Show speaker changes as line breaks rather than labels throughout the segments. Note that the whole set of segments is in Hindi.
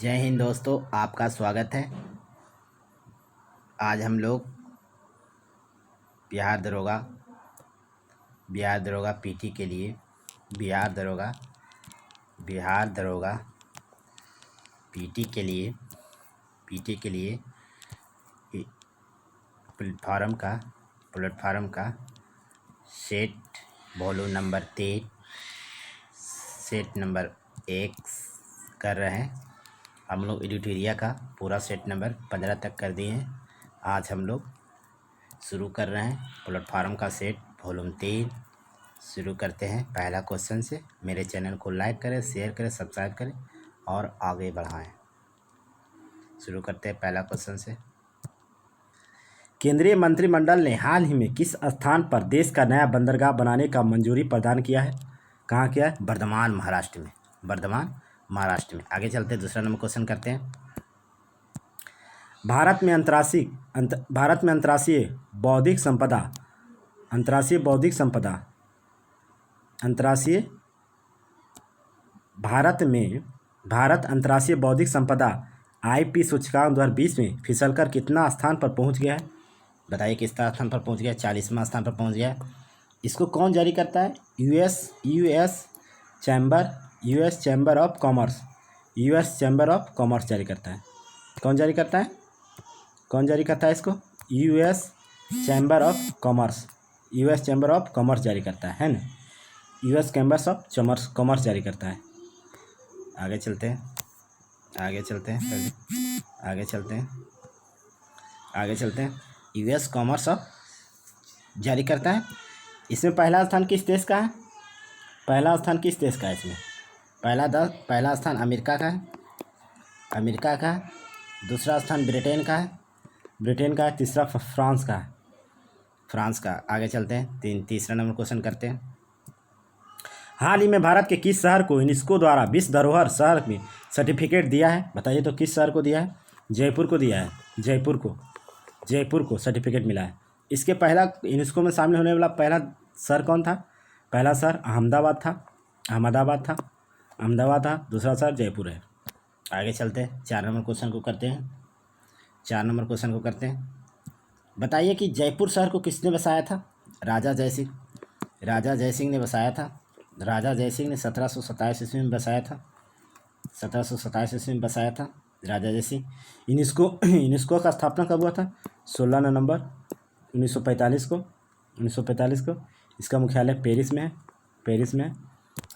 जय हिंद दोस्तों, आपका स्वागत है। आज हम लोग बिहार दरोगा पीटी के लिए बिहार दरोगा पीटी के लिए प्लेटफार्म का set volume number 3 set number 1 कर रहे हैं। हम लोग एडिटोरिया का पूरा सेट नंबर 15 तक कर दिए हैं। आज हम लोग शुरू कर रहे हैं प्लेटफार्म का सेट वॉल्यूम 3। शुरू करते हैं पहला क्वेश्चन से। मेरे चैनल को लाइक करें, शेयर करें, सब्सक्राइब करें और आगे बढ़ाएं। शुरू करते हैं पहला क्वेश्चन से। केंद्रीय मंत्रिमंडल ने हाल ही में किस स्थान पर देश का नया बंदरगाह बनाने का मंजूरी प्रदान किया है? कहाँ किया है? वर्धमान, महाराष्ट्र में। आगे चलते हैं, दूसरा नंबर क्वेश्चन करते हैं। भारत में अंतर्राष्ट्रीय बौद्धिक संपदा IP सूचकांक 2020 में फिसलकर कितना स्थान पर पहुंच गया है? बताइए किस स्थान पर पहुंच गया? 40वां स्थान पर पहुंच गया है। इसको कौन जारी करता है? यूएस चैम्बर ऑफ कॉमर्स जारी करता है। कौन जारी करता है इसको? यूएस चैम्बर ऑफ कॉमर्स जारी करता है ना। यूएस चैम्बर ऑफ कॉमर्स जारी करता है। आगे चलते हैं। यूएस कॉमर्स ऑफ जारी करता है। इसमें पहला स्थान किस देश का है? इसमें पहला स्थान अमेरिका का है। दूसरा स्थान ब्रिटेन का है। तीसरा फ्रांस का। आगे चलते हैं, तीसरा नंबर क्वेश्चन करते हैं। हाल ही में भारत के किस शहर को यूनेस्को द्वारा विश्व धरोहर शहर में सर्टिफिकेट दिया है? बताइए तो किस शहर को दिया है? जयपुर को दिया है। जयपुर को सर्टिफिकेट मिला है। इसके पहला यूनेस्को में शामिल होने वाला पहला शहर कौन था? पहला शहर अहमदाबाद था। दूसरा शहर जयपुर है। आगे चलते हैं, 4 नंबर क्वेश्चन को करते हैं। बताइए कि जयपुर शहर को किसने बसाया था? राजा जयसिंह ने बसाया था। राजा जयसिंह ने 1727 ईस्वी में बसाया था। राजा जयसिंह। यूनेस्को का स्थापना कब हुआ था? 16 नवंबर 1945 को। इसका मुख्यालय पेरिस में।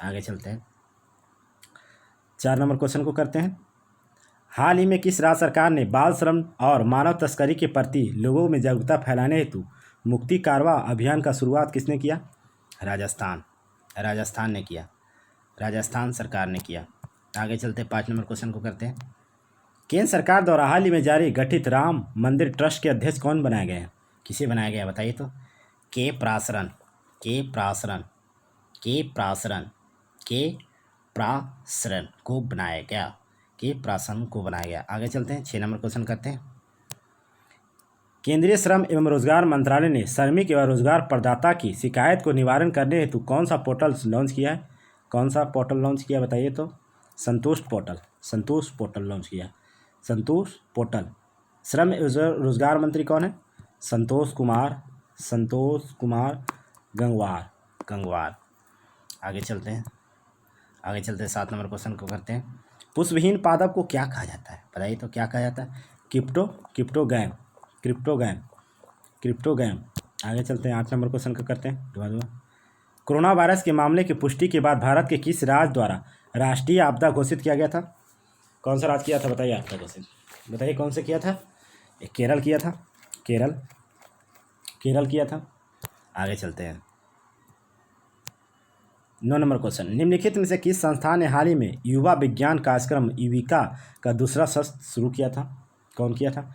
आगे चलते हैं, 4 नंबर क्वेश्चन को करते हैं। हाल ही में किस राज्य सरकार ने बाल श्रम और मानव तस्करी के प्रति लोगों में जागरूकता फैलाने हेतु मुक्ति कारवा अभियान का शुरुआत किसने किया? राजस्थान सरकार ने किया। आगे चलते 5 नंबर क्वेश्चन को करते हैं। केंद्र सरकार द्वारा हाल ही में जारी गठित राम मंदिर ट्रस्ट के अध्यक्ष कौन बनाया गया है? किसे बनाया गया बताइए तो? के प्रासरन को बनाया गया। आगे चलते हैं, 6 नंबर क्वेश्चन करते हैं। केंद्रीय श्रम एवं रोजगार मंत्रालय ने श्रमिक एवं रोजगार प्रदाता की शिकायत को निवारण करने हेतु कौन सा पोर्टल लॉन्च किया बताइए तो? संतोष पोर्टल लॉन्च किया। श्रम एवं रोजगार मंत्री कौन है? संतोष कुमार गंगवार। आगे चलते हैं, 7 नंबर क्वेश्चन को करते हैं। पुष्पहीन पादप को क्या कहा जाता है? बताइए तो क्या कहा जाता है? क्रिप्टोगैम। आगे चलते हैं, 8 नंबर क्वेश्चन को करते हैं। कोरोना वायरस के मामले की पुष्टि के बाद भारत के किस राज्य द्वारा राष्ट्रीय आपदा घोषित किया गया था? कौन सा राज्य किया था बताइए? आपदा घोषित बताइए कौन से किया था? केरल किया था। आगे चलते हैं, 9 नंबर क्वेश्चन। निम्नलिखित में से किस संस्था ने हाल ही में युवा विज्ञान कार्यक्रम युविका का दूसरा सत्र शुरू किया था? कौन किया था?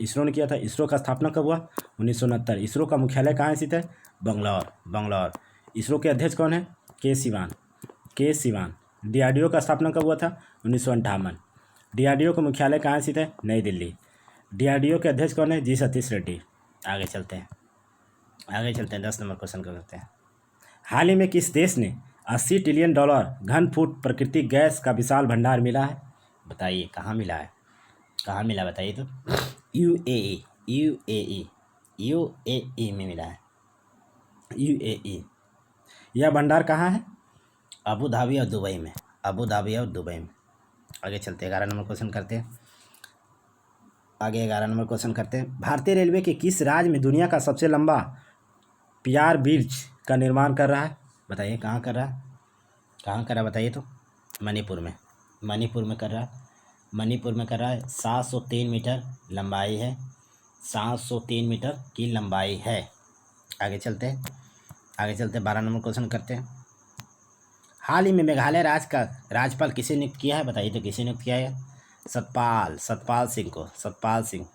इसरो ने किया था। इसरो का स्थापना कब हुआ? 1969। इसरो का मुख्यालय कहाँ स्थित है? बंगलौर। इसरो के अध्यक्ष कौन है? के सिवान। DRDO का स्थापना कब हुआ था? 1958। DRDO का मुख्यालय कहाँ स्थित है? नई दिल्ली। DRDO के अध्यक्ष कौन है? जी सतीश रेड्डी। आगे चलते हैं, 10 नंबर क्वेश्चन को करते हैं। हाल ही में किस देश ने $80 ट्रिलियन घन फुट प्राकृतिक गैस का विशाल भंडार मिला है? बताइए कहाँ मिला है, कहाँ मिला बताइए तो। यूएई, यूएई, यूएई में मिला है, यूएई। यह भंडार कहाँ है? अबू धाबी और दुबई में, अबू धाबी और दुबई में। आगे चलते 11 नंबर क्वेश्चन करते हैं। आगे 11 नंबर क्वेश्चन करते हैं। भारतीय रेलवे के किस राज्य में दुनिया का सबसे लंबा प्यार ब्रिज का निर्माण कर रहा है? बताइए कहाँ कर रहा है, कहाँ कर रहा है बताइए तो। मणिपुर में, मणिपुर में कर रहा है, मणिपुर में कर रहा है। 703 मीटर लंबाई है, 703 मीटर की लंबाई है। आगे चलते हैं, आगे चलते 12 नंबर क्वेश्चन करते हैं। हाल ही में मेघालय राज्य का राज्यपाल किसे नियुक्त किया है? बताइए तो किसे नियुक्त किया है? सतपाल, सतपाल सिंह को, सतपाल सिंह,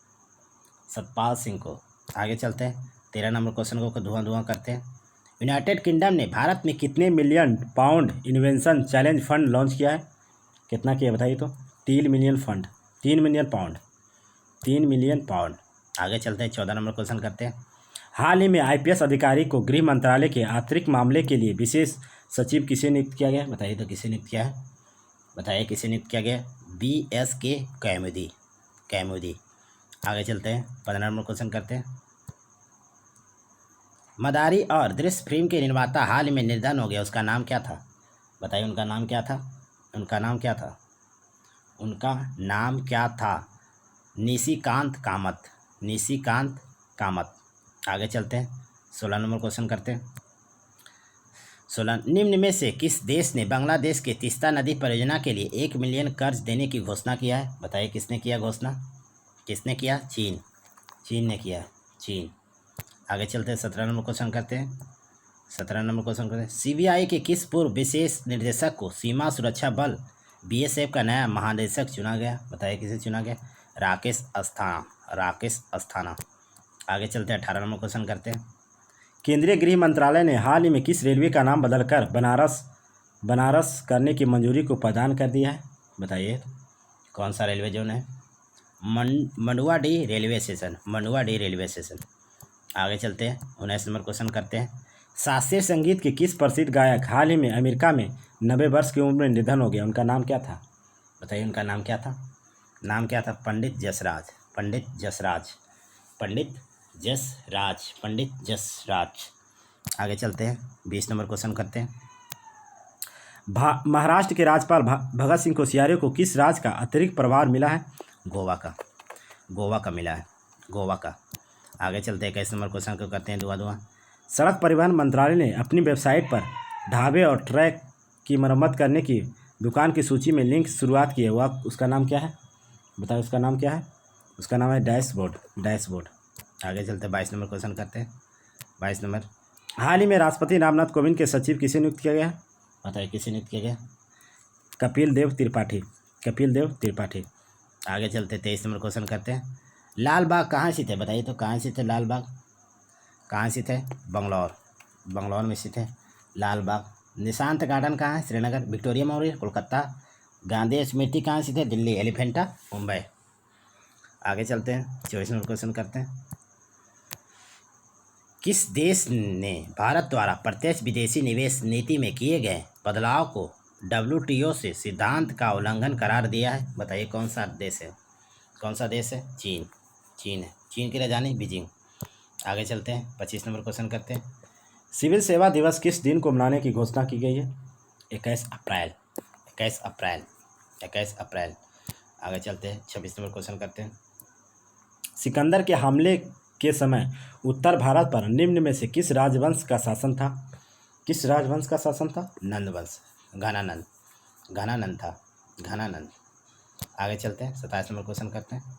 सतपाल सिंह को। आगे चलते हैं 13 नंबर क्वेश्चन को धुआं धुआं करते हैं। यूनाइटेड किंगडम ने भारत में कितने million pound invention challenge fund launch किया है? कितना किया बताइए तो। 3 million fund, 3 million pound, 3 million pound. आगे चलते हैं 14 नंबर क्वेश्चन करते हैं। हाल ही में आईपीएस अधिकारी को गृह मंत्रालय के आंतरिक मामले के लिए विशेष सचिव किसे नियुक्त किया गया? बताइए तो किसे नियुक्त किया है? बताइए किसे नियुक्त किया गया? BSK कैमुदी, कैमुदी। आगे चलते हैं 15 नंबर क्वेश्चन करते हैं। मदारी और दृश्य फिल्म के निर्माता हाल ही में निधन हो गया, उसका नाम क्या था? बताइए उनका नाम क्या था, उनका नाम क्या था, उनका नाम क्या था? निशिकांत कामत, निशिकांत कामत। आगे चलते हैं 16 नंबर क्वेश्चन करते हैं। 16, निम्न में से किस देश ने बांग्लादेश के तीस्ता नदी परियोजना के लिए 1 मिलियन कर्ज देने की घोषणा किया है? बताइए किसने किया घोषणा, किसने किया? चीन, चीन ने किया, चीन। आगे चलते हैं 17 नंबर क्वेश्चन करते हैं। 17 नंबर क्वेश्चन करते हैं। CBI के किस पूर्व विशेष निर्देशक को सीमा सुरक्षा बल BSF का नया महानिदेशक चुना गया? बताइए किसे चुना गया? राकेश अस्थाना, राकेश अस्थाना। आगे चलते हैं 18 नंबर क्वेश्चन करते हैं। केंद्रीय गृह मंत्रालय ने हाल ही में किस रेलवे का नाम बदलकर बनारस करने की मंजूरी को प्रदान कर दिया है? बताइए कौन सा रेलवे जोन है? Manduadih railway station, Manduadih railway station. आगे चलते हैं 19 नंबर क्वेश्चन करते हैं। शास्त्रीय संगीत के किस प्रसिद्ध गायक हाल ही में अमेरिका में 90 वर्ष की उम्र में निधन हो गया, उनका नाम क्या था? बताइए उनका नाम क्या था, नाम क्या था? पंडित जसराज, पंडित जसराज, पंडित जसराज, पंडित जसराज। आगे चलते हैं 20 नंबर क्वेश्चन करते हैं। महाराष्ट्र के राज्यपाल भगत सिंह कोश्यारी को किस राज्य का अतिरिक्त प्रभार मिला है? गोवा का, गोवा का मिला है, गोवा का। आगे चलते हैं 21 नंबर क्वेश्चन को करते हैं धुआं। सड़क परिवहन मंत्रालय ने अपनी वेबसाइट पर ढाबे और ट्रैक की मरम्मत करने की दुकान की सूची में लिंक शुरुआत की है, वह उसका नाम क्या है? बताओ उसका नाम क्या है? उसका नाम है डैशबोर्ड, डैशबोर्ड। आगे चलते हैं 22 नंबर क्वेश्चन करते हैं। 22 नंबर, हाल ही में राष्ट्रपति रामनाथ कोविंद के सचिव किसे नियुक्त किया गया? बताइए किसे नियुक्त किया गया? कपिल देव त्रिपाठी, कपिल देव त्रिपाठी। आगे चलते 23 नंबर क्वेश्चन करते हैं। लाल बाग कहाँ स्थित है? बताइए तो कहाँ स्थित है लाल बाग, कहाँ स्थित है? बंगलौर, बंगलौर में स्थित है लाल बाग। निशांत गार्डन कहाँ है? श्रीनगर। Victoria Memorial Kolkata. गांधी स्मृति कहाँ स्थित है? दिल्ली। एलिफेंटा मुंबई। आगे चलते हैं 24 नंबर क्वेश्चन करते हैं। किस देश ने भारत द्वारा प्रत्यक्ष विदेशी निवेश नीति में किए गए बदलाव को WTO से सिद्धांत का उल्लंघन करार दिया है? बताइए कौन सा देश है, कौन सा देश है? चीन, चीन है, चीन की राजधानी बीजिंग। आगे चलते हैं 25 नंबर क्वेश्चन करते हैं। सिविल सेवा दिवस किस दिन को मनाने की घोषणा की गई है? 21 अप्रैल, 21 अप्रैल, 21 अप्रैल। आगे चलते हैं 26 नंबर क्वेश्चन करते हैं। सिकंदर के हमले के समय उत्तर भारत पर निम्न में से किस राजवंश का शासन था? किस राजवंश का शासन था? नंद वंश, घनानंद, घनानंद था, घनानंद। आगे चलते हैं 27 नंबर क्वेश्चन करते हैं।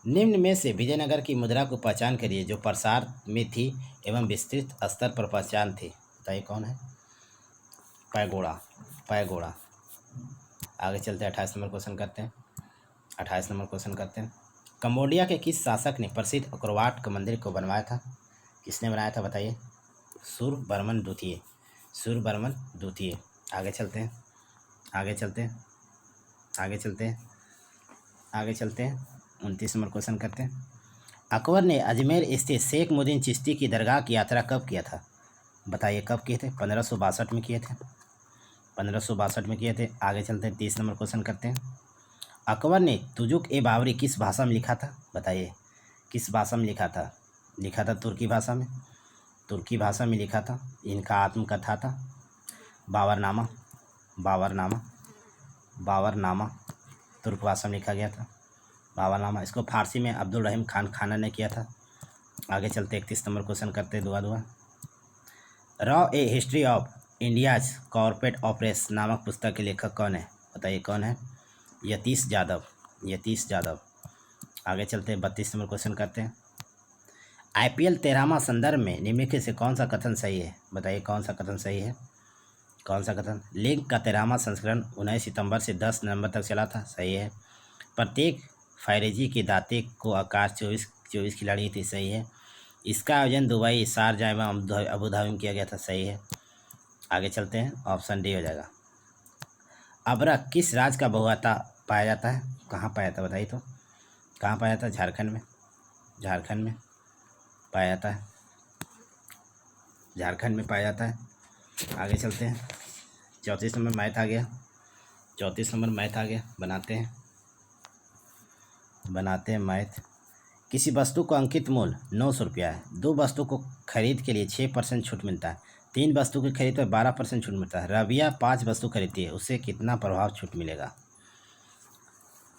निम्न में से विजयनगर की मुद्रा को पहचान करिए जो प्रसार में थी एवं विस्तृत स्तर पर पहचान थी। बताइए कौन है? Pagoda, pagoda. आगे चलते हैं 28 नंबर क्वेश्चन करते हैं। 28 नंबर क्वेश्चन करते हैं। कंबोडिया के किस शासक ने प्रसिद्ध अकोरवाट का मंदिर को बनवाया था? किसने बनाया था? बताइए। सूरबर्मन द्वितीय, सूरबर्मन द्वितीय। आगे चलते हैं, आगे चलते हैं, आगे चलते हैं, आगे चलते हैं 29 नंबर क्वेश्चन करते हैं। अकबर ने अजमेर स्थित शेख मुद्दीन चिश्ती की दरगाह की यात्रा कब किया था? बताइए कब किए थे? 1562 में किए थे, 1562 में किए थे। आगे चलते हैं, 30 नंबर क्वेश्चन करते हैं। अकबर ने तुजुक ए बाबरी किस भाषा में लिखा था? बताइए किस भाषा में लिखा था? लिखा था तुर्की भाषा में, तुर्की भाषा में लिखा था। इनका आत्मकथा था बाबरनामा, बाबरनामा, बाबरनामा तुर्क भाषा में लिखा गया था बाबरनामा। इसको फारसी में अब्दुल रहीम खान खाना ने किया था। आगे चलते 31 नंबर क्वेश्चन करते हैं, दुआ raw A history of India's corporate operation नामक पुस्तक के लेखक कौन है? बताइए कौन है? यतीश जादव, यतीश जादव। आगे चलते हैं 32 नंबर क्वेश्चन करते हैं। IPL 13वां संदर्भ में निम्नलिखित से कौन सा कथन सही है? बताइए कौन सा कथन सही है? कौन सा कथन? लीग का 13वां संस्करण 19 सितंबर से 10 नवंबर तक चला था। सही है। प्रत्येक फायरेजी के दाते को आकार 24 खिलाड़ी थी। सही है। इसका आयोजन दुबई, शारजाह एवं अबू धाबी में किया गया था। सही है। आगे चलते हैं, ऑप्शन डी हो जाएगा। अबरख किस राज्य का बहुआता पाया जाता है? कहाँ पाया जाता है बताइए तो? कहाँ पाया जाता है? झारखंड में, झारखंड में पाया जाता है, झारखंड में पाया जाता है। आगे चलते हैं, 34 नंबर मैथ आ गया, 34 नंबर मैथ आ गया। बनाते हैं मैथ। किसी वस्तु को अंकित मूल्य 900 रुपया है। 2 वस्तु को खरीद के लिए 6% छूट मिलता है। 3 वस्तु की खरीद पर 12% छूट मिलता है। रबिया 5 वस्तु खरीदती है, उससे कितना प्रभाव छूट मिलेगा?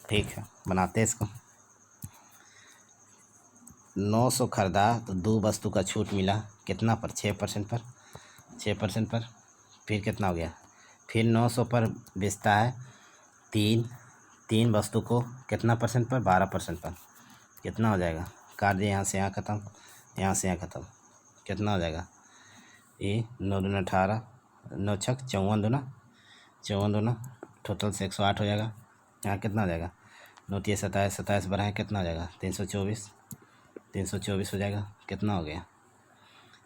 ठीक है, बनाते हैं इसको। 900 खरीदा तो 2 वस्तु का छूट मिला, कितना पर? 6% पर, 6% पर। फिर कितना हो गया? फिर 900 पर बेचता है, तीन वस्तु को कितना परसेंट पर? 12% पर। कितना हो जाएगा? काट दिए, यहाँ से यहाँ ख़त्म, यहाँ से यहाँ ख़त्म। कितना हो जाएगा? ये 9 दूना 18, 9 छक 54 दूना 54 दूना, टोटल से 108 हो जाएगा। यहाँ कितना हो जाएगा? 9 तिया 27, 27 बढ़ाएँ कितना हो जाएगा? 324, 324 हो जाएगा। कितना हो गया?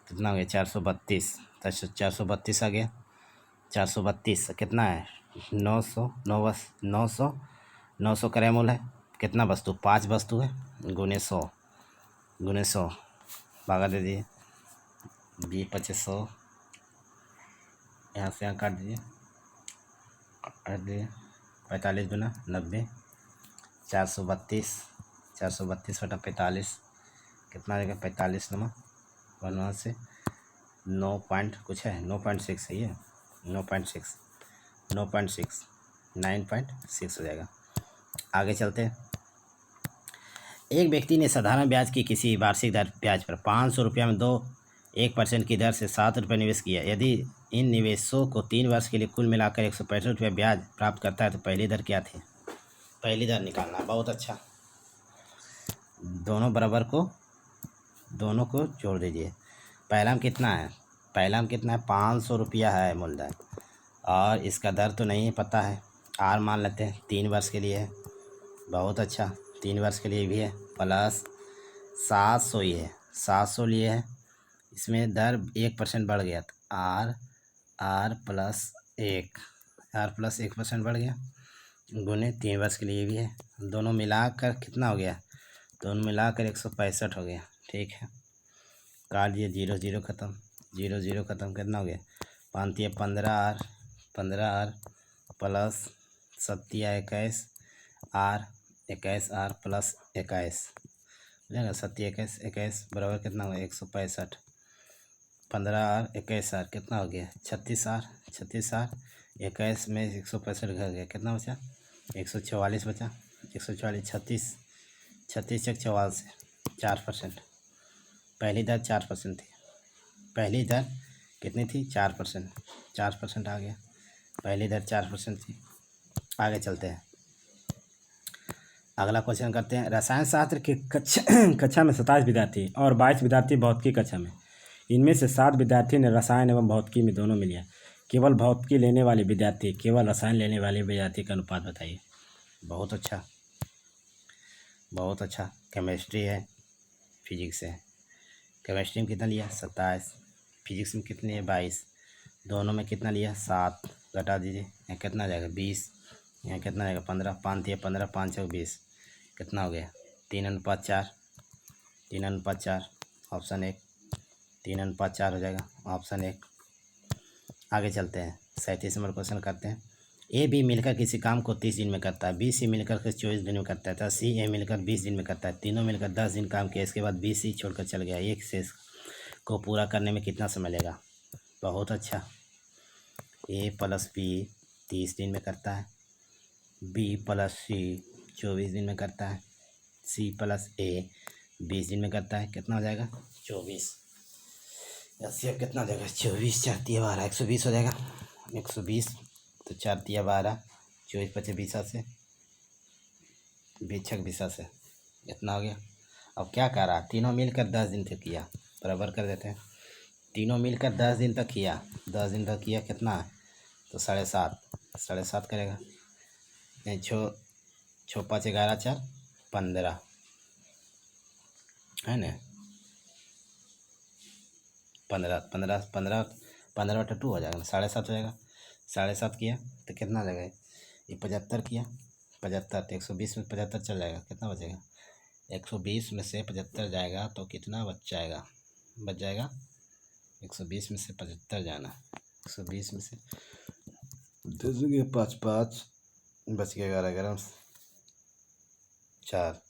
कितना हो गया? 432, 432 आ गया। 432 कितना है? 900, 900 क्रय मूल है। कितना वस्तु? 5 वस्तु है, गुने 100 भागा दे दिए, 20-2500, यहाँ से यहाँ काट दीजिए, 45 गुना 90, 432 बटा 45 कितना आएगा? 45 नंबर 1 से 9 पॉइंट कुछ है, 9.6 सही है, 9.6 9.6 हो जाएगा। आगे चलते हैं। एक व्यक्ति ने साधारण ब्याज की किसी वार्षिक दर ब्याज पर 500 रुपया में 1% की दर से 7 रुपये निवेश किया। यदि इन निवेशों को 3 वर्ष के लिए कुल मिलाकर 165 रुपये ब्याज प्राप्त करता है तो पहली दर क्या थी? पहली दर निकालना। बहुत अच्छा, दोनों को जोड़ दीजिए। पहला में कितना है? 500 रुपया है मूलधन, और इसका दर तो नहीं पता है, आर मान लेते हैं, 3 वर्ष के लिए है। बहुत अच्छा, 3 वर्ष के लिए भी है, प्लस 700 ही है, 700 लिए है। इसमें दर 1% बढ़ गया, आर प्लस 1% बढ़ गया, गुने 3 वर्ष के लिए भी है। दोनों मिलाकर कितना हो गया? दोनों मिलाकर 165 हो गया। ठीक है, काट दिए, 0 ख़त्म, 0 ख़त्म। कितना हो गया? 5 15 R plus 7 21 R, 21 R plus 21 हो जाएगा। 7 21 बराबर कितना हो गया? 165। 15 आर 21 आर कितना हो गया? 36 आर, 21 में 165 घर गया, कितना बचा? 144 बचा, 144, 36 चक 44, 4%। पहली दर 4% थी, पहली दर कितनी थी? 4% आ गया, पहली दर 4% थी। आगे चलते हैं, अगला क्वेश्चन करते हैं। रसायन शास्त्र की कक्षा में 27 विद्यार्थी और 22 विद्यार्थी भौतिकी कक्षा में। इनमें से 7 विद्यार्थी ने रसायन एवं भौतिकी में दोनों में लिया। केवल भौतिकी लेने वाले विद्यार्थी, केवल रसायन लेने वाले विद्यार्थी का अनुपात बताइए। बहुत अच्छा, बहुत अच्छा। केमिस्ट्री है, फिजिक्स है। केमिस्ट्री में कितना लिया? 27। फिजिक्स में कितनी है? 22। दोनों में कितना लिया? 7। घटा दीजिए, यहाँ कितना आ जाएगा? 20। यहाँ कितना आएगा? 15। 5 दिए 15, 5 6 20, कितना हो गया? 3:4, 3:4, ऑप्शन 1, 3:4 हो जाएगा, ऑप्शन 1। आगे चलते हैं, 37 नंबर क्वेश्चन करते हैं। ए बी मिलकर किसी काम को 30 दिन में करता है, बी सी मिलकर 24 दिन में करता है तथा सी ए मिलकर 20 दिन में करता है। तीनों मिलकर 10 दिन काम किया, इसके बाद बी सी छोड़कर चल गया। एक शेष को पूरा करने में कितना समय लगेगा? बहुत अच्छा। ए प्लस बी 30 दिन में करता है, बी प्लस सी 24 दिन में करता है, सी प्लस ए 20 दिन में करता है। कितना हो जाएगा? 24। अब कितना हो जाएगा? 24 4 तिया 12, 120 हो जाएगा। 120 तो 4 तिया 12, 24 पचे 20 से 20 छक 20 से इतना हो गया। अब क्या कर रहा? तीनों मिलकर 10 दिन तक किया, बराबर कर देते हैं। तीनों मिलकर 10 दिन तक किया, 10 दिन तक किया कितना है? तो 7.5 करेगा। छो 5 11 4 15 है ना। 15/2 हो जाएगा ना, 7.5 हो जाएगा। 7.5 किया तो कितना हो जाएगा? ये 75 किया, 75 तो 120 में 75 चल जाएगा, कितना बचेगा? 120 में से 75 जाएगा तो कितना बच जाएगा? 120 में से 75 जाना, 120 में से 5 5 बच गया 11 11 4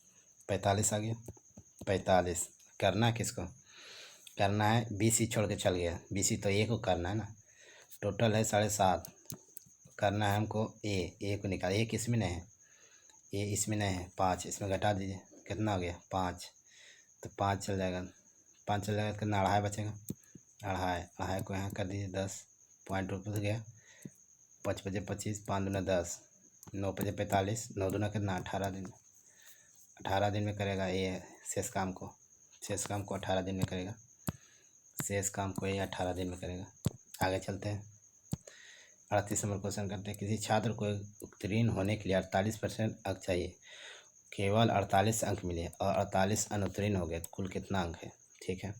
45 आ गया। 45 करना है किसको? करना है बी सी छोड़ के चल गया, बी सी तो ए को करना है ना। टोटल है 7.5, करना है हमको ए को निकाल। ए किस में नहीं है? ए इसमें नहीं है। 5 इसमें घटा दीजिए, कितना हो गया? 5 तो 5 चल जाएगा, 5 चल जाएगा, कितना? 2.5 बचेगा। 2.5 को यहाँ कर दीजिए, 10 पॉइंट रुपये हो गया। 5 बजे 25, 5 दूना 10, 9 बजे 45, 9 दूना कितना? 18 दिन। 18 दिन में करेगा ये शेष काम को। 18 दिन में करेगा। शेष काम को ये 18 दिन में करेगा। आगे चलते हैं। 38 नंबर क्वेश्चन करते हैं। किसी छात्र को उत्तीर्ण होने के लिए 48% अंक चाहिए, केवल 48 अंक मिले और 48 अनुत्तीर्ण हो गए, तो कुल कितना अंक है? ठीक है।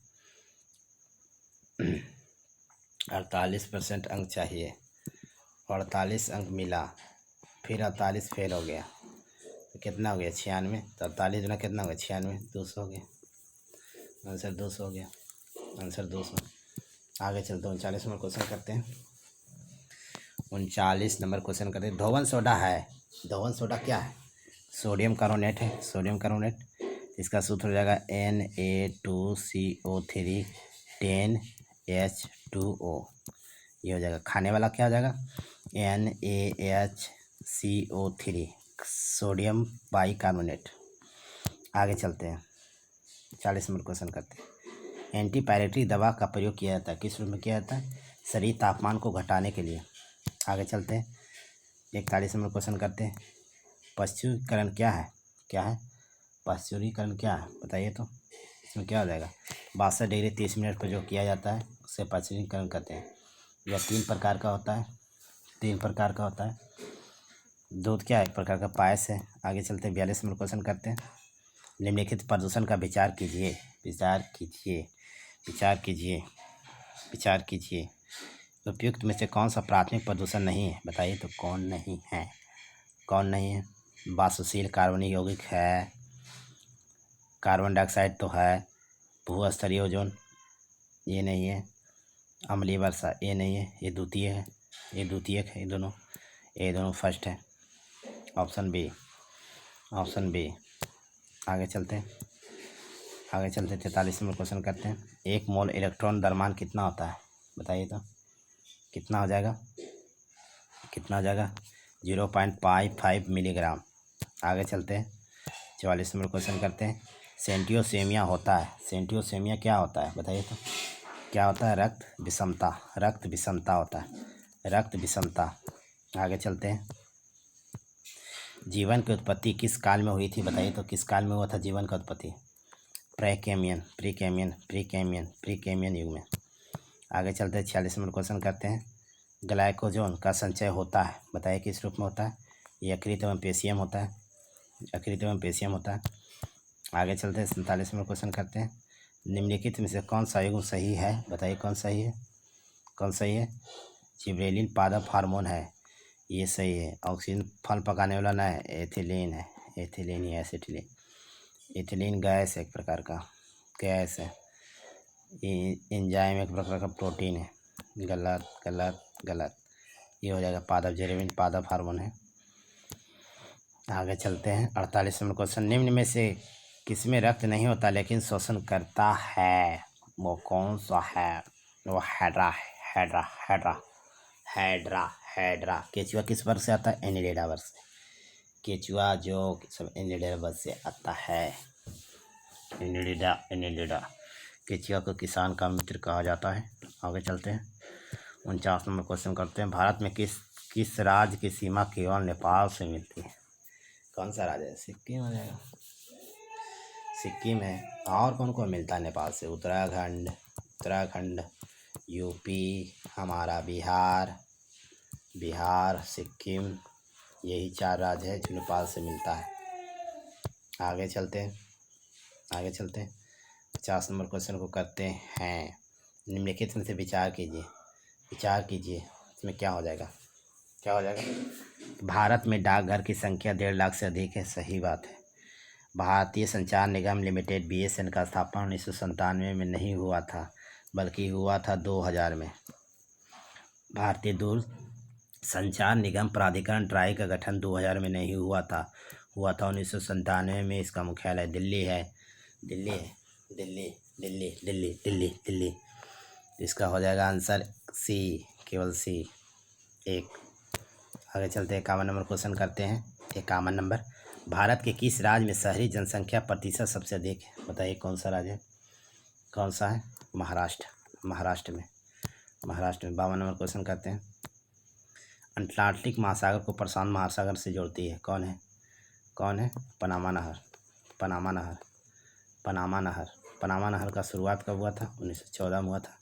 48% अंक चाहिए, 48 अंक मिला, फिर 48 फेल हो गया, तो कितना हो गया? 96। तो 48 गुना कितना हो गया? 96, 200 हो गया। आंसर 200 हो गया, आंसर 200। आगे चलते हैं। 39 नंबर क्वेश्चन करते हैं। 39 नंबर क्वेश्चन करते हैं। धोवन सोडा है, धोवन सोडा क्या है? सोडियम कार्बोनेट है, सोडियम कार्बोनेट। इसका सूत्र हो जाएगा Na2CO3 10H2O। ये हो जाएगा। खाने वाला क्या हो जाएगा? NaHCO3 sodium bicarbonate. आगे चलते हैं। 40 नंबर क्वेश्चन करते हैं। एंटीपायरेटिक दवा का प्रयोग किया जाता है, किस रूप में किया जाता है? शरीर तापमान को घटाने के लिए। आगे चलते हैं। 41 नंबर क्वेश्चन करते हैं। पाश्चुरीकरण क्या है? क्या है पाश्चुरीकरण? क्या है बताइए तो। इसमें क्या हो जाएगा? 62 डिग्री 30 मिनट पर जो किया जाता है उसे पाश्चुरीकरण कहते हैं। यह 3 प्रकार का होता है, 3 प्रकार का होता है। दूध क्या है? एक प्रकार का पायस है। आगे चलते हैं। 42 नंबर क्वेश्चन करते हैं। निम्नलिखित प्रदूषण का विचार कीजिए, विचार कीजिए, विचार कीजिए, विचार कीजिए। उपयुक्त में से कौन सा प्राथमिक प्रदूषण नहीं है? बताइए तो कौन नहीं है? कौन नहीं है? वाष्पशील कार्बनिक यौगिक है, कार्बन डाइऑक्साइड तो है, भूस्तरीय ओजोन ये नहीं है, अम्लीय वर्षा ये नहीं है, ये द्वितीय है, ये द्वितीयक है, ये दोनों फर्स्ट है। Option B, option B. आगे चलते हैं। 43 नंबर क्वेश्चन करते हैं। 1 मोल इलेक्ट्रॉन द्रव्यमान कितना होता है? बताइए तो कितना हो जाएगा? कितना हो जाएगा? 0.55 मिलीग्राम। आगे चलते हैं। 44 नंबर क्वेश्चन करते हैं। सेंटियोसेमिया होता है, सेंटियोसेमिया क्या होता है? बताइए तो क्या होता है? रक्त विषमता, रक्त विषमता होता है, रक्त विषमता। आगे चलते हैं। जीवन की उत्पत्ति किस काल में हुई थी? बताइए तो किस काल में हुआ था जीवन का उत्पत्ति? प्रीकैम्बियन, प्रीकैम्बियन, प्रीकैम्बियन, प्रीकैम्बियन युग में। आगे चलते हैं। 46 नंबर क्वेश्चन करते हैं। ग्लाइकोजन का संचय होता है, बताइए किस रूप में होता है? यकृत एवं पेशियम होता है, यकृत एवं पेशियम होता है। आगे चलते हैं। 47 नंबर क्वेश्चन करते हैं। निम्नलिखित में से कौन सा युग्म सही है? बताइए कौन सही है? कौन सही है? जिबरेलिन पादप हार्मोन है, ये सही है। ऑक्सीजन फल पकाने वाला ना है, एथिलीन है, एथिलीन या एसिटिलीन। एथिलीन गैस है, एक प्रकार का गैस है। एंजाइम एक प्रकार का प्रोटीन है। गलत, गलत, गलत। ये हो जाएगा पादप, जेरेमिन पादप हार्मोन है। आगे चलते हैं 48 नंबर क्वेश्चन, निम्न में से किसमें रक्त नहीं होता लेकिन शोषण करता है, वो कौन सा है? वो हैड्रा है, हैड्रा हैड्रा हैड्रा हैड्रा। केचुआ किस वर्ग से आता है? एनिलिडा वर्ग से। केचुआ जो सब एनिलिडा वर्ग से आता है, एनिलिडा एनिलिडा। केचुआ को किसान का मित्र कहा जाता है। आगे चलते हैं 49 नंबर क्वेश्चन करते हैं, भारत में किस राज्य की सीमा केवल नेपाल से मिलती है? कौन सा राज्य है? सिक्किम हो जाएगा, सिक्किम है। और कौन कौन मिलता है नेपाल से? उत्तराखंड, यूपी, हमारा बिहार, सिक्किम, यही 4 राज्य है जो नेपाल से मिलता है। आगे चलते हैं 50 नंबर क्वेश्चन को करते हैं, निम्नलिखित में से विचार कीजिए इसमें क्या हो जाएगा? भारत में डाकघर की संख्या 1.5 लाख से अधिक है, सही बात है। भारतीय संचार निगम लिमिटेड BSN का स्थापना 1997 में नहीं हुआ था, बल्कि हुआ था 2000 में। भारतीय दूर संचार निगम प्राधिकरण ट्राई का गठन 2000 में नहीं हुआ था 1997 में। इसका मुख्यालय दिल्ली है, दिल्ली। इसका हो जाएगा आंसर सी, केवल सी, 1। आगे चलते हैं 51 नंबर क्वेश्चन करते हैं। 51 नंबर, भारत के किस राज्य में शहरी जनसंख्या प्रतिशत सबसे अधिक है? बताइए कौन सा राज्य है? कौन सा है? महाराष्ट्र में। 52 नंबर क्वेश्चन करते हैं, अटलांटिक महासागर को प्रशांत महासागर से जोड़ती है, कौन है? पनामा नहर का शुरुआत कब हुआ था? 1914 में हुआ था।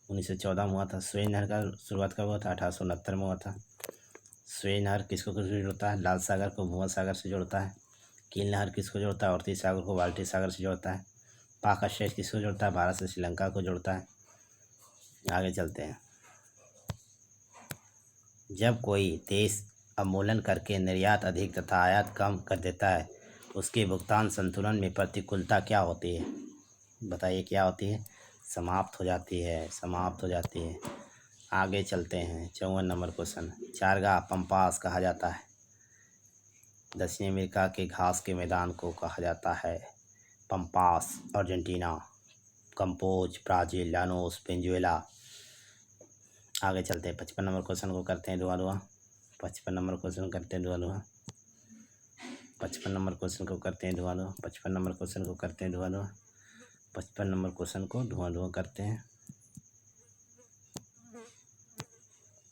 1914 में हुआ था। सुएज नहर का शुरुआत कब हुआ था? 1869 में हुआ था। सुएज नहर किसको जोड़ता है? लाल सागर को भूमध्य सागर से जोड़ता है। कील नहर किसको जोड़ता है? अरती सागर को बाल्टी सागर से जोड़ता है। पाक स्ट्रेट किसको जोड़ता है? भारत से श्रीलंका को जोड़ता है। आगे चलते हैं, जब कोई देश अवमूल्यन करके निर्यात अधिक तथा आयात कम कर देता है, उसके भुगतान संतुलन में प्रतिकूलता क्या होती है? बताइए क्या होती है? समाप्त हो जाती है। आगे चलते हैं 54 नंबर क्वेश्चन, चारगाह पंपास कहा जाता है। दक्षिण अमेरिका के घास के मैदान को कहा जाता है pampas. Argentina, compose, Brazil, Llanos, Venezuela. आगे चलते हैं 55 नंबर क्वेश्चन को करते हैं धुआं। 55 नंबर क्वेश्चन करते हैं धुआं। 55 नंबर क्वेश्चन को करते हैं धुआं। 55 नंबर क्वेश्चन को करते हैं धुआं। 55 नंबर क्वेश्चन को धुआं करते हैं।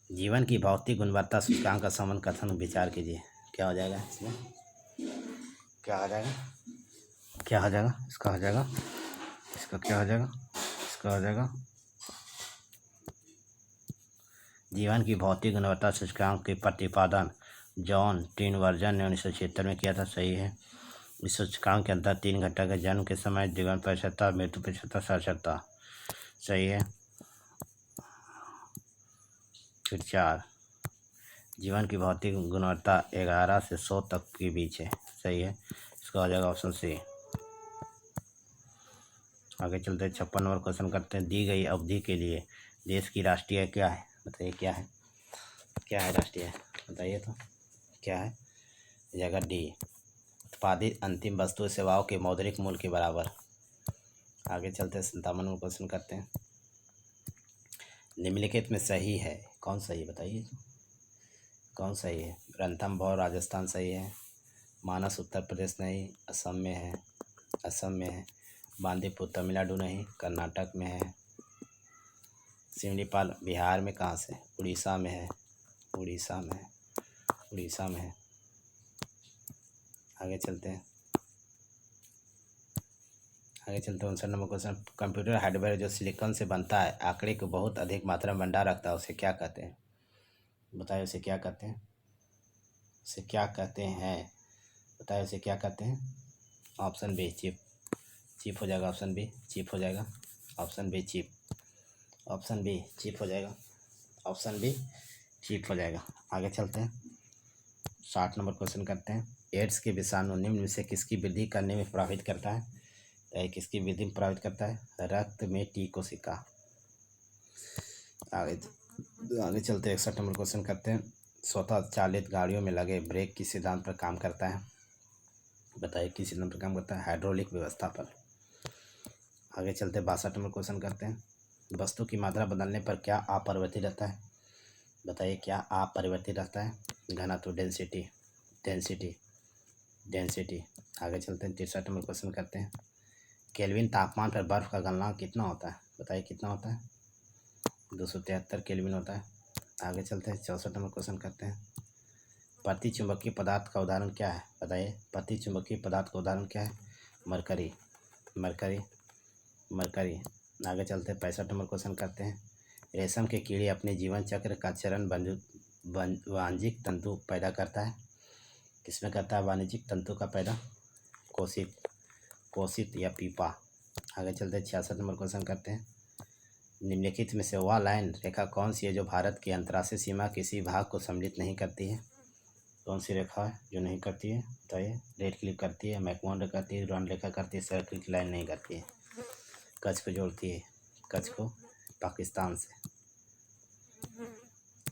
जीवन की भौतिक गुणवत्ता सूचकांक का संबंध कथन विचार कीजिए। क्या हो जाएगा इसमें? क्या हो जाएगा? इसका हो जाएगा जीवन की भौतिक गुणवत्ता सूचकांक के प्रतिपादन जॉन टीनवर्जन ने 1976 में किया था, सही है। इस सूचकांक के अंतर्गत 3 घटक है, जन्म के समय, जीवन प्रतिशतता, मृत्यु प्रतिशतता, साक्षरता, सही है। फिर 4, जीवन की भौतिक गुणवत्ता 11 से 100 तक के बीच है, सही है। इसका हो जाएगा ऑप्शन सी। आगे चलते हैं 56 नंबर क्वेश्चन करते हैं, दी गई अवधि के लिए देश की राष्ट्रीय क्या है? बताइए क्या है राष्ट्रीय? बताइए तो क्या है? जगह डी, उत्पादित अंतिम वस्तु सेवाओं के मौद्रिक मूल्य के बराबर। आगे चलते हैं 57 नंबर क्वेश्चन करते हैं, निम्नलिखित में सही है, कौन सही है? बताइए कौन सही है? रणथंभौर राजस्थान सही है। मानस उत्तर प्रदेश नहीं, असम में है। बांदीपुर तमिलनाडु नहीं, कर्नाटक में है। सिमलीपाल बिहार में कहाँ से? उड़ीसा में है। आगे चलते हैं 59 नंबर क्वेश्चन, कंप्यूटर हार्डवेयर जो सिलिकॉन से बनता है, आंकड़े को बहुत अधिक मात्रा में भंडार रखता है, उसे क्या कहते हैं? बताइए उसे क्या कहते हैं? बताइए उसे क्या कहते हैं? ऑप्शन बी चिप हो जाएगा। ऑप्शन बी चिप हो जाएगा। ऑप्शन बी चिप हो जाएगा। आगे चलते हैं 60 नंबर क्वेश्चन करते हैं, एड्स के विषाणु निम्न में से किसकी वृद्धि करने में प्रभावित करता है? किसकी वृद्धि में प्रभावित करता है? रक्त में टी कोशिका। आगे चलते 61 नंबर क्वेश्चन करते हैं। स्वतः चालित गाड़ियों में लगे ब्रेक किस सिद्धांत पर काम करता है? बताइए किस सिद्धांत पर काम करता है? हाइड्रोलिक व्यवस्था पर। आगे चलते 62 नंबर क्वेश्चन करते हैं। वस्तु की मात्रा बदलने पर क्या अपरिवर्तित रहता है? बताइए क्या अपरिवर्तित रहता है? घनत्व, डेंसिटी, डेंसिटी, डेंसिटी। आगे चलते हैं 63 नंबर क्वेश्चन करते हैं। केल्विन तापमान पर बर्फ़ का गलनांक कितना होता है? बताइए कितना होता है? 273 केल्विन होता है। आगे चलते हैं 64 नंबर क्वेश्चन करते हैं। प्रतिचुंबकीय पदार्थ का उदाहरण क्या है? बताइए प्रतिचुंबकीय पदार्थ का उदाहरण क्या है? Mercury, mercury, mercury. आगे चलते हैं 65 नंबर क्वेश्चन करते हैं। रेशम के कीड़े अपने जीवन चक्र का चरण वाणिज्यिक तंतु पैदा करता है। किसमें करता है वाणिज्यिक तंतु का पैदा? कोशित, कोशित या पीपा। आगे चलते हैं 66 नंबर क्वेश्चन करते हैं। निम्नलिखित में से वह लाइन रेखा कौन सी है जो भारत की अंतर्राष्ट्रीय सीमा किसी भाग को सम्मिलित नहीं करती है? कौन सी रेखा है जो नहीं करती है? बताइए। रेड क्लिप करती है, मैकमोहन करती है, रन रेखा करती है, सर्किल की लाइन नहीं करती है। कच्छ को जोड़ती है, कच्छ को पाकिस्तान से।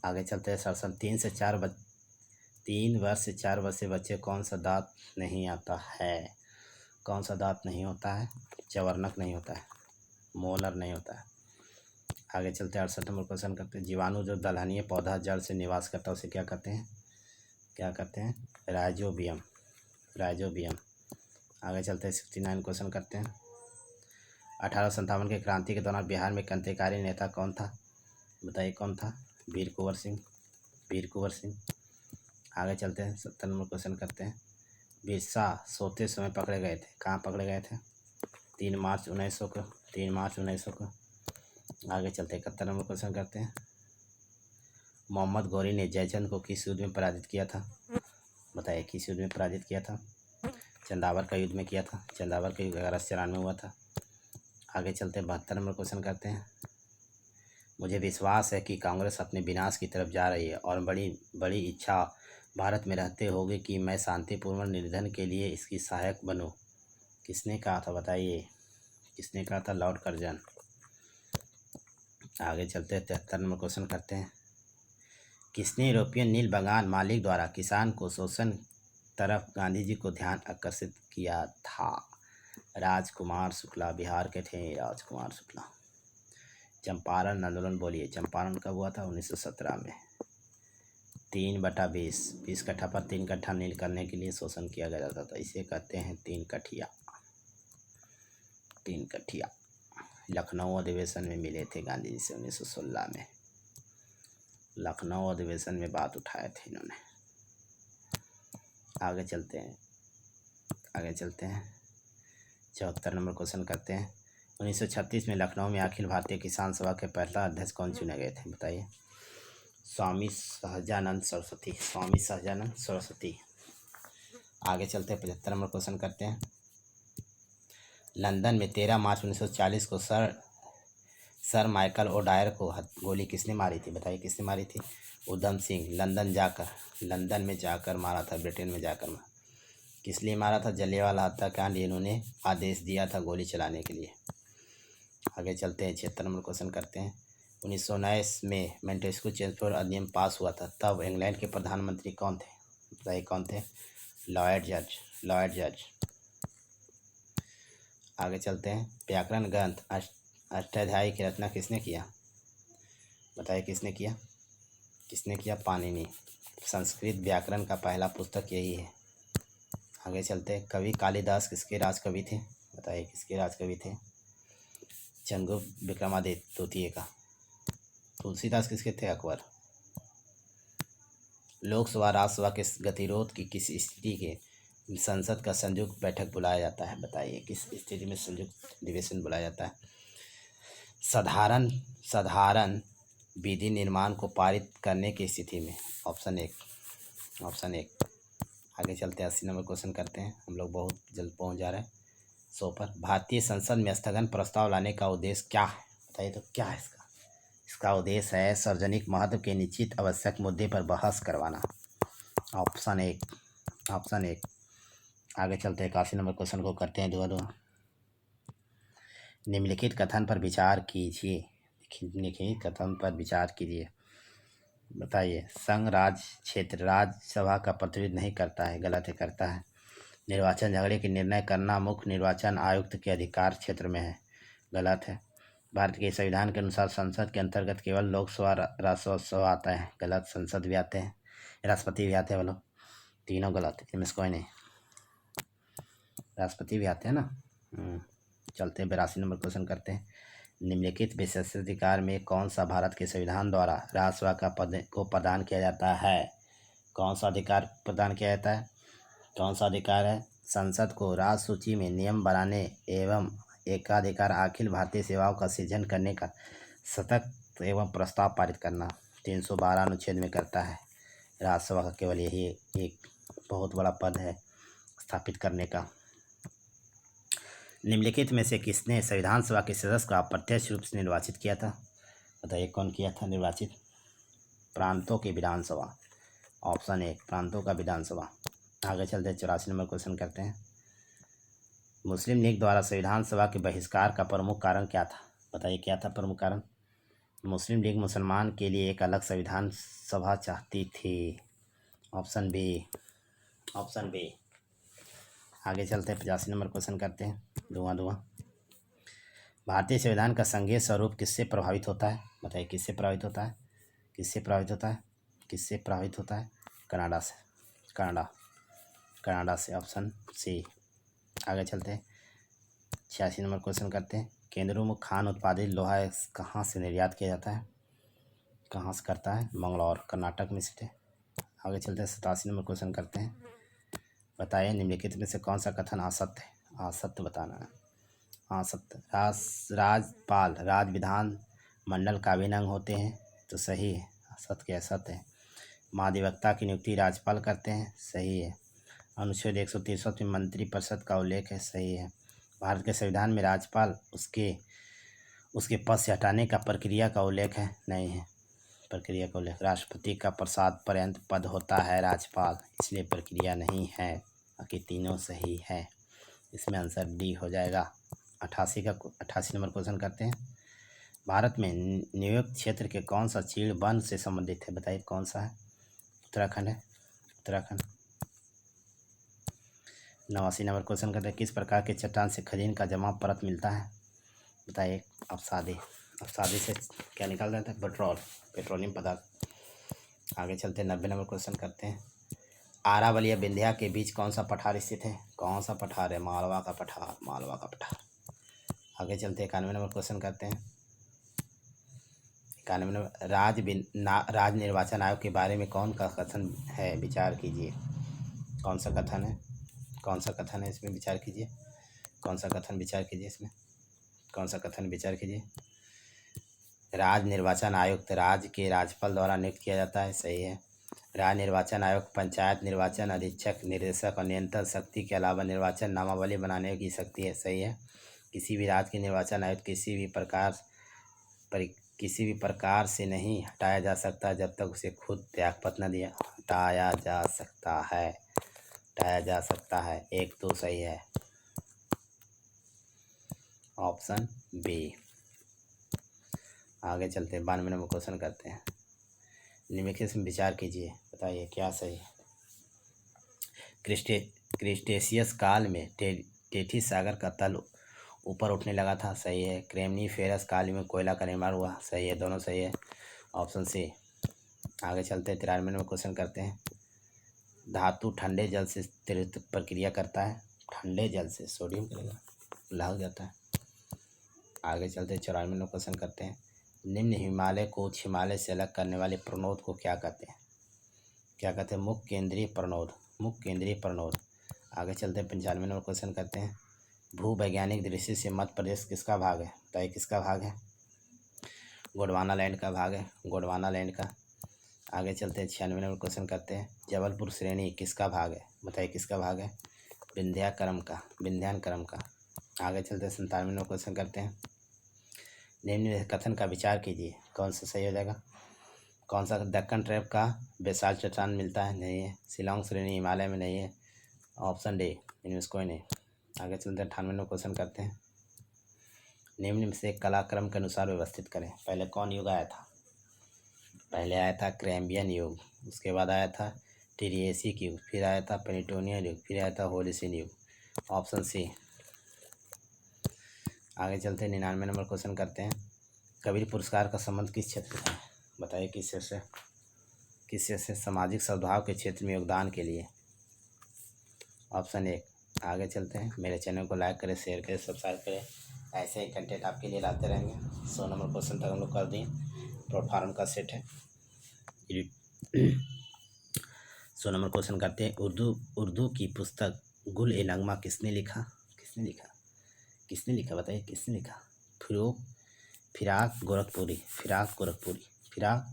आगे चलते हैं 67। 3 वर्ष से 4 वर्ष से बच्चे कौन सा दांत नहीं आता है? कौन सा दांत नहीं होता है? चवर्णक नहीं होता है, मोलर नहीं होता है। आगे चलते हैं 68 नंबर क्वेश्चन करते हैं। जीवाणु जो दलहनीय पौधा जड़ से निवास करता है उसे क्या कहते हैं? क्या कहते हैं? Rhizobium, rhizobium. आगे चलते हैं 69 क्वेश्चन करते हैं। 1857 की क्रांति के दौरान बिहार में क्रांतिकारी नेता कौन था? बताइए कौन था? वीर कुंवर सिंह, वीर कुंवर सिंह। आगे चलते हैं 70 नंबर क्वेश्चन करते हैं। बिरसा सोते समय पकड़े गए थे, कहाँ पकड़े गए थे? 3 मार्च 1900 को, 3 मार्च 1900 को। आगे चलते 71 नंबर क्वेश्चन करते हैं। मोहम्मद गौरी ने जयचंद को किस युद्ध में पराजित किया था? बताइए किस युद्ध में पराजित किया था? चंदावर का युद्ध में किया था। चंदावर का युद्ध 1194 में हुआ था। आगे चलते 72 नंबर क्वेश्चन करते हैं। मुझे विश्वास है कि कांग्रेस अपने विनाश की तरफ जा रही है और बड़ी बड़ी इच्छा भारत में रहते होगी कि मैं शांतिपूर्ण निधन के लिए इसकी सहायक बनूं। किसने कहा था? बताइए किसने कहा था? Lord Curzon. आगे चलते 73 नंबर क्वेश्चन करते हैं। किसने यूरोपियन नील बगान मालिक द्वारा किसान को शोषण तरफ गांधी जी को ध्यान आकर्षित किया था? राजकुमार शुक्ला, बिहार के थे राजकुमार शुक्ला। चंपारण आंदोलन बोलिए, चंपारण कब हुआ था? 1917 में। 3/20, 20 कट्ठा पर 3 कट्ठा नील करने के लिए शोषण किया गया था, तो इसे कहते हैं 3 कठिया, 3 कठिया। लखनऊ अधिवेशन में मिले थे गांधी जी से 1916 में। लखनऊ अधिवेशन में बात उठाए थे इन्होंने। आगे चलते हैं, आगे चलते हैं 74 नंबर क्वेश्चन करते हैं। 1936 में लखनऊ में अखिल भारतीय किसान सभा के पहला अध्यक्ष कौन चुने गए थे? बताइए। स्वामी सहजानंद सरस्वती, स्वामी सहजानंद सरस्वती। आगे चलते हैं 75 नंबर क्वेश्चन करते हैं। लंदन में 13 मार्च 1940 को सर माइकल ओडायर को गोली किसने मारी थी? बताइए किसने मारी थी? उधम सिंह। लंदन में जाकर मारा था, ब्रिटेन में जाकर मारा। किस लिए मारा था? जलियांवाला हत्याकांड इन्होंने आदेश दिया था गोली चलाने के लिए। आगे चलते हैं 76 नंबर क्वेश्चन करते हैं। 1919 में मैन्टेस्क्यू चेम्सफोर्ड अधिनियम पास हुआ था, तब इंग्लैंड के प्रधानमंत्री कौन थे? बताइए कौन थे? Lloyd George, Lloyd George. आगे चलते हैं। व्याकरण ग्रंथ अष्टाध्यायी की रचना किसने किया? बताइए किसने किया? किसने किया? पाणिनि। संस्कृत व्याकरण का पहला पुस्तक यही है। आगे चलते हैं। कवि कालिदास किसके राजकवि थे? बताइए किसके राजकवि थे? चंद्रगुप्त विक्रमादित्य द्वितीय का। तुलसीदास किसके थे? अकबर। लोकसभा राज्यसभा के गतिरोध की किस स्थिति के संसद का संयुक्त बैठक बुलाया जाता है? बताइए किस स्थिति में संयुक्त अधिवेशन बुलाया जाता है? साधारण विधि निर्माण को पारित करने की स्थिति में। Option 1, option 1। आगे चलते हैं 80 नंबर क्वेश्चन करते हैं। हम लोग बहुत जल्द पहुंच जा रहे हैं 100 पर। भारतीय संसद में स्थगन प्रस्ताव लाने का उद्देश्य क्या है? बताइए तो क्या है इसका? इसका उद्देश्य है सार्वजनिक महत्व के निश्चित आवश्यक मुद्दे पर बहस करवाना। Option 1, option 1। आगे चलते हैं 81 नंबर क्वेश्चन को करते हैं दुआ। निम्नलिखित कथन पर विचार कीजिए, निम्नलिखित कथन पर विचार कीजिए। बताइए। संघ राज्य क्षेत्र राज्यसभा का प्रतिनिधित्व नहीं करता है, गलत है, करता है। निर्वाचन झगड़े की निर्णय करना मुख्य निर्वाचन आयुक्त के अधिकार क्षेत्र में है, गलत है। भारत के संविधान के अनुसार संसद के अंतर्गत केवल लोकसभा राज्यसभा आता है, गलत। संसद भी आते हैं, राष्ट्रपति भी आते हैं, बोलो। तीनों गलत है, इनमें से कोई नहीं। राष्ट्रपति भी आते हैं ना। चलते हैं 82 नंबर क्वेश्चन करते हैं। निम्नलिखित विशेषाधिकार में कौन सा भारत के संविधान द्वारा राज्यसभा का पद को प्रदान किया जाता है? कौन सा अधिकार प्रदान किया जाता है? कौन सा अधिकार है? संसद को राज्य सूची में नियम बनाने एवं एकाधिकार अखिल भारतीय सेवाओं का सृजन करने का सतत एवं प्रस्ताव पारित करना 312 अनुच्छेद में करता है। राज्यसभा का केवल यही एक बहुत बड़ा पद है स्थापित करने का। निम्नलिखित में से किसने संविधान सभा के सदस्य का अप्रत्यक्ष रूप से निर्वाचित किया था? बताइए, कौन किया था निर्वाचित? प्रांतों की विधानसभा। ऑप्शन ए, प्रांतों का विधानसभा। आगे चलते 84 नंबर क्वेश्चन करते हैं। मुस्लिम लीग द्वारा संविधान सभा के बहिष्कार का प्रमुख कारण क्या था? बताइए, क्या था प्रमुख कारण? मुस्लिम लीग मुसलमान के लिए एक अलग संविधान सभा चाहती थी। Option B, option B. आगे चलते हैं 85 नंबर क्वेश्चन करते हैं। धुआं धुआं। भारतीय संविधान का संघीय स्वरूप किससे प्रभावित होता है? बताइए, किससे प्रभावित होता है? किससे प्रभावित होता है? किससे प्रभावित होता है? कनाडा से, कनाडा, कनाडा से। Option C. आगे चलते हैं 86 नंबर क्वेश्चन करते हैं। केंद्रों में खान उत्पादित लोहा कहाँ से निर्यात किया जाता है? कहाँ से करता है? मंगलौर, कर्नाटक में स्थित है। आगे चलते हैं 87 नंबर क्वेश्चन करते हैं। बताइए, निम्नलिखित में से कौन सा कथन असत्य है? असत्य बताना है। असत्य। राज्यपाल राज्य विधान मंडल का अभिन्न अंग होते हैं, तो सही है। असत्य के असत्य है। महाधिवक्ता की नियुक्ति राज्यपाल करते हैं, सही है। अनुच्छेद 163 में मंत्रिपरिषद का उल्लेख है, सही है। भारत के संविधान में राज्यपाल उसके पद से हटाने का प्रक्रिया का उल्लेख है, नहीं है प्रक्रिया का उल्लेख। राष्ट्रपति का प्रसाद पर्यंत पद होता है राज्यपाल, इसलिए प्रक्रिया नहीं है। बाकी तीनों सही है, इसमें आंसर डी हो जाएगा। 88 नंबर क्वेश्चन करते हैं। भारत में नियुक्त क्षेत्र के कौन सा चीड़ वन से संबंधित है? बताइए, कौन सा है? उत्तराखंड है, उत्तराखंड। 89 नंबर क्वेश्चन करते हैं। किस प्रकार के चट्टान से खनिज का जमा परत मिलता है? बताइए। अवसादी से क्या निकाल जाता है? पेट्रोलियम पदार्थ। आगे चलते हैं 90 नंबर क्वेश्चन करते हैं। अरावली या विंध्या के बीच कौन सा पठार स्थित है? कौन सा पठार है? मालवा का पठार, मालवा का पठार। आगे चलते हैं 91 नंबर क्वेश्चन करते हैं। 91 नंबर, राज्य निर्वाचन आयोग के बारे में कौन का कथन है? विचार कीजिए। कौन सा कथन है? कौन सा कथन है इसमें? विचार कीजिए। कौन सा कथन? विचार कीजिए इसमें। कौन सा कथन? विचार कीजिए। राज्य निर्वाचन आयुक्त राज्य के राज्यपाल द्वारा नियुक्त किया जाता है, सही है। राज्य निर्वाचन आयोग पंचायत निर्वाचन अधीक्षक, निर्देशक और नियंत्रण शक्ति के अलावा निर्वाचन नामावली बनाने की शक्ति है, सही है। किसी भी राज्य के निर्वाचन आयुक्त किसी भी प्रकार से नहीं हटाया जा सकता जब तक उसे खुद त्यागपत्र न दिया। हटाया जा सकता है, हटाया जा सकता है। एक तो सही है, ऑप्शन बी। आगे चलते हैं 92 नंबर क्वेश्चन करते हैं। निम्नलिखित में विचार कीजिए, बताइए क्या सही है। क्रिस्टेशियस काल में टेथिस सागर का तल ऊपर उठने लगा था, सही है। क्रेमनीफेरस काल में कोयला का निर्माण हुआ, सही है। दोनों सही है, ऑप्शन सी। आगे चलते हैं 93 नंबर क्वेश्चन करते हैं। धातु ठंडे जल से त्वरित प्रक्रिया करता है। ठंडे जल से सोडियम करेगा, लग जाता है। आगे चलते हैं 94 नंबर क्वेश्चन करते हैं। निम्न हिमालय को उच्च हिमालय से अलग करने वाले प्रणोद को क्या कहते हैं? क्या कहते हैं? मुख्य केंद्रीय प्रणोद, मुख्य केंद्रीय प्रणोद। आगे चलते हैं 95 नंबर क्वेश्चन करते हैं। भूवैज्ञानिक दृष्टि से मध्य प्रदेश किसका भाग है? बताइए, किसका भाग है? गोंडवाना लैंड का भाग है, गोंडवाना लैंड का। आगे चलते हैं 96 नंबर क्वेश्चन करते हैं। जबलपुर श्रेणी किसका भाग है? बताइए, किसका भाग है? विंध्याकर्म का, विंध्याकर्म का। आगे चलते हैं 97 नंबर क्वेश्चन करते हैं। निम्न कथन का विचार कीजिए, कौन सा सही हो जाएगा? कौन सा? दक्कन ट्रैप का बेसाल्ट चट्टान मिलता है, नहीं है। शिलांग श्रेणी हिमालय में नहीं है, ऑप्शन डी। इनमें से कोई नहीं। आगे चलते हैं 98 नंबर क्वेश्चन करते हैं। निम्न से कलाक्रम के अनुसार व्यवस्थित करें। पहले कौन युग आया था? पहले आया था कैम्ब्रियन युग, उसके बाद आया था ट्रिएसिक युग, फिर आया था पेरिटोनियल युग, फिर आया था होलिसीन युग। Option C. आगे चलते हैं, 99 नंबर क्वेश्चन करते हैं। कबीर पुरस्कार का संबंध किस क्षेत्र का है? बताइए किससे से? किससे से? सामाजिक सद्भाव के क्षेत्र में योगदान के लिए। Option A. आगे चलते हैं, मेरे चैनल को लाइक करें, शेयर करें, सब्सक्राइब करें, ऐसे ही कंटेंट आपके लिए लाते रहेंगे। 100 नंबर क्वेश्चन तक हम लोग कर दिए, प्लेटफार्म का सेट है। 100 नंबर क्वेश्चन करते हैं। उर्दू की पुस्तक गुल ए नगमा किसने लिखा? किसने लिखा? किसने लिखा? बताइए किसने लिखा? फिराक गोरखपुरी, फिराक गोरखपुरी, फिराक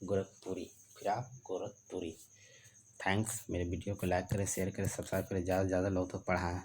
गोरखपुरी, फिराक गोरखपुरी। थैंक्स। मेरे वीडियो को लाइक करें, शेयर करें, सब्सक्राइब करें, ज़्यादा से ज़्यादा लोग तक पढ़ाएं।